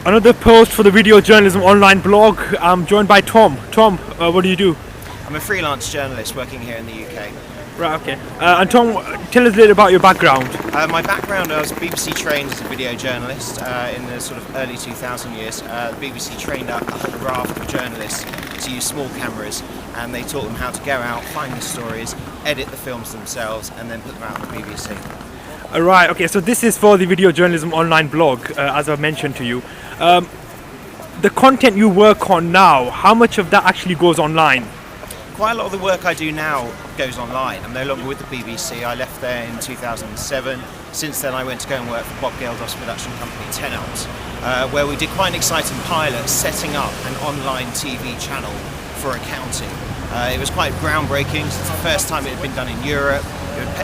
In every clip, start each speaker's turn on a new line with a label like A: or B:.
A: Another post for the Video Journalism online blog. I'm joined by Tom. Tom, what do you do?
B: I'm a freelance journalist working here in the UK.
A: Right, okay. And Tom, tell us a little about your background.
B: My background, I was BBC trained as a video journalist in the sort of early 2000 years. The BBC trained up a whole raft of journalists to use small cameras, and they taught them how to go out, find the stories, edit the films themselves, and then put them out on the BBC.
A: Right, okay, so this is for the Video Journalism online blog, as I mentioned to you. The content you work on now, how much of that actually goes online?
B: Quite a lot of the work I do now goes online. I'm no longer with the BBC. I left there in 2007. Since then I went to go and work for Bob Geldof's production company, 10 Ounce, where we did quite an exciting pilot setting up an online TV channel for accounting. It was quite groundbreaking. It's the first time it had been done in Europe.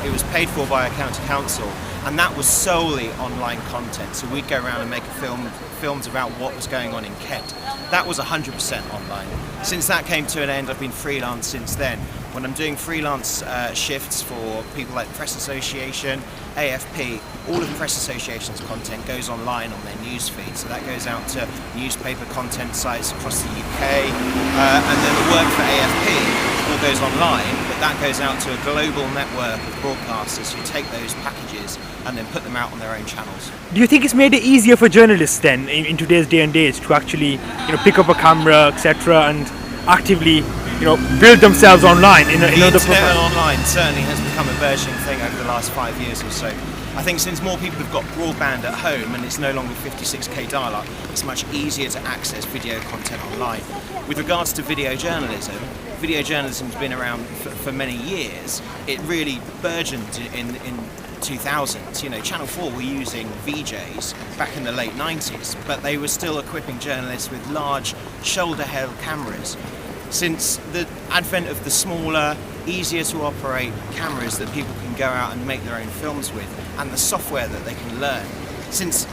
B: It was paid for by a county council, and that was solely online content. So we'd go around and make films about what was going on in Kent. That was 100% online. Since that came to an end, I've been freelance since then. When I'm doing freelance shifts for people like the Press Association, AFP, all of the Press Association's content goes online on their news feed. So that goes out to newspaper content sites across the UK, and then the work for AFP all goes online, but that goes out to a global network of broadcasters who take those packages and then put them out on their own channels.
A: Do you think it's made it easier for journalists then, in today's day and age, to actually, pick up a camera, etc., and actively, build themselves online in
B: the
A: other
B: internet and online certainly has become a burgeoning thing over the last 5 years or so. I think since more people have got broadband at home and it's no longer 56k dial-up, it's much easier to access video content online. With regards to video journalism's been around for many years. It really burgeoned in 2000s. Channel 4 were using VJs back in the late 90s, but they were still equipping journalists with large shoulder-held cameras. Since the advent of the smaller, easier to operate cameras that people can go out and make their own films with, and the software that they can learn, since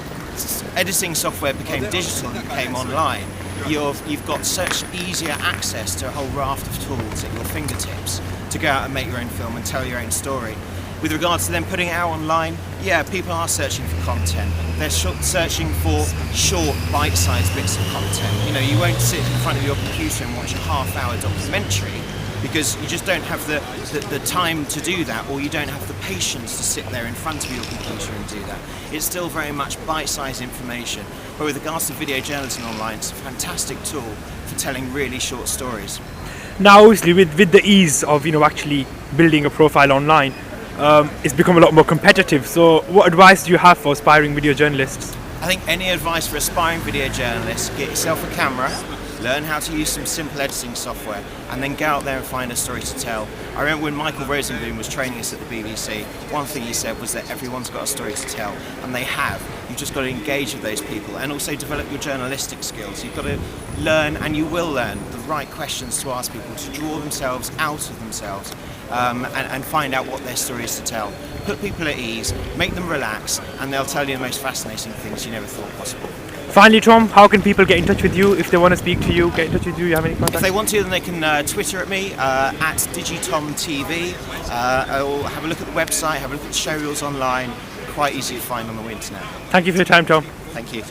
B: editing software became digital and became online, you've got such easier access to a whole raft of tools at your fingertips to go out and make your own film and tell your own story. With regards to them putting it out online, yeah, people are searching for content. They're searching for short, bite-sized bits of content. You won't sit in front of your computer and watch a half-hour documentary because you just don't have the time to do that, or you don't have the patience to sit there in front of your computer and do that. It's still very much bite-sized information. But with regards to video journalism online, it's a fantastic tool for telling really short stories.
A: Now, obviously, with the ease of actually building a profile online, it's become a lot more competitive. So what advice do you have for aspiring video journalists?
B: I think any advice for aspiring video journalists: get yourself a camera, learn how to use some simple editing software, and then go out there and find a story to tell. I remember when Michael Rosenboom was training us at the BBC, one thing he said was that everyone's got a story to tell, and they have. You've just got to engage with those people and also develop your journalistic skills. You've got to learn, and you will learn, the right questions to ask people to draw themselves out of themselves and find out what their story is to tell. Put people at ease, make them relax, and they'll tell you the most fascinating things you never thought possible.
A: Finally, Tom, how can people get in touch with you if they want to speak to you, get in touch with you? You have any contact?
B: If they want to, then they can Twitter at me, at DigiTomTV, or have a look at the website, have a look at the show reels online. Quite easy to find on the internet.
A: Thank you for your time, Tom.
B: Thank you.